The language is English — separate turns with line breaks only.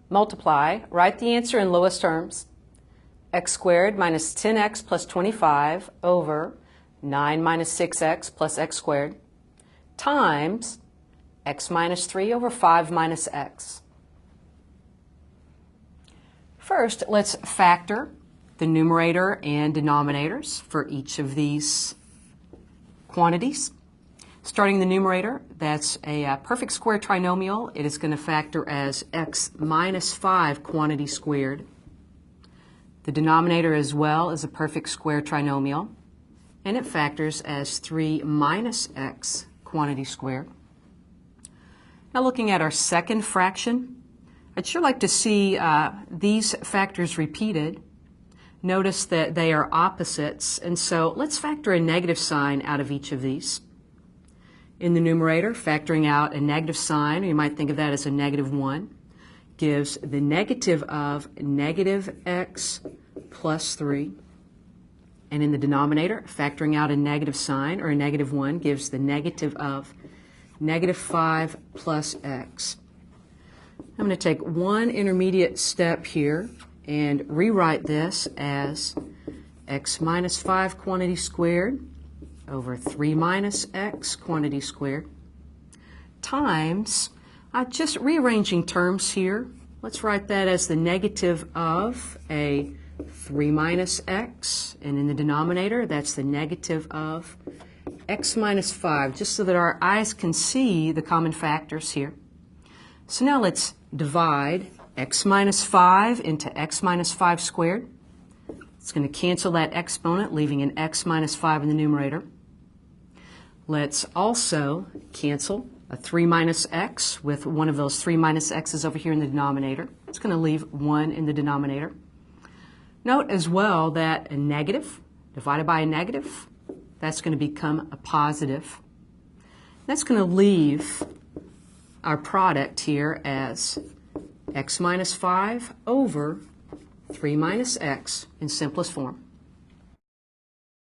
multiply, write the answer in lowest terms, x squared minus 10x plus 25 over 9 minus 6x plus x squared times x minus 3 over 5 minus x. First, let's factor the numerator and denominators for each of these quantities. Starting the numerator, that's a perfect square trinomial. It is going to factor as x minus 5 quantity squared. The denominator as well is a perfect square trinomial, and it factors as 3 minus x quantity squared. Now looking at our second fraction, I'd sure like to see these factors repeated. Notice that they are opposites, and so let's factor a negative sign out of each of these. In the numerator, factoring out a negative sign, or you might think of that as a negative 1, gives the negative of negative x plus 3. And in the denominator, factoring out a negative sign, or a negative 1, gives the negative of negative 5 plus x. I'm going to take one intermediate step here and rewrite this as x minus 5 quantity squared over 3 minus x quantity squared times, just rearranging terms here, let's write that as the negative of a 3 minus x, and in the denominator that's the negative of x minus 5, just so that our eyes can see the common factors here. So now let's divide x minus 5 into x minus 5 squared. It's going to cancel that exponent, leaving an x minus 5 in the numerator. Let's also cancel a 3 minus x with one of those 3 minus x's over here in the denominator. It's going to leave 1 in the denominator. Note as well that a negative divided by a negative, that's going to become a positive. That's going to leave our product here as x minus 5 over 3 minus x in simplest form.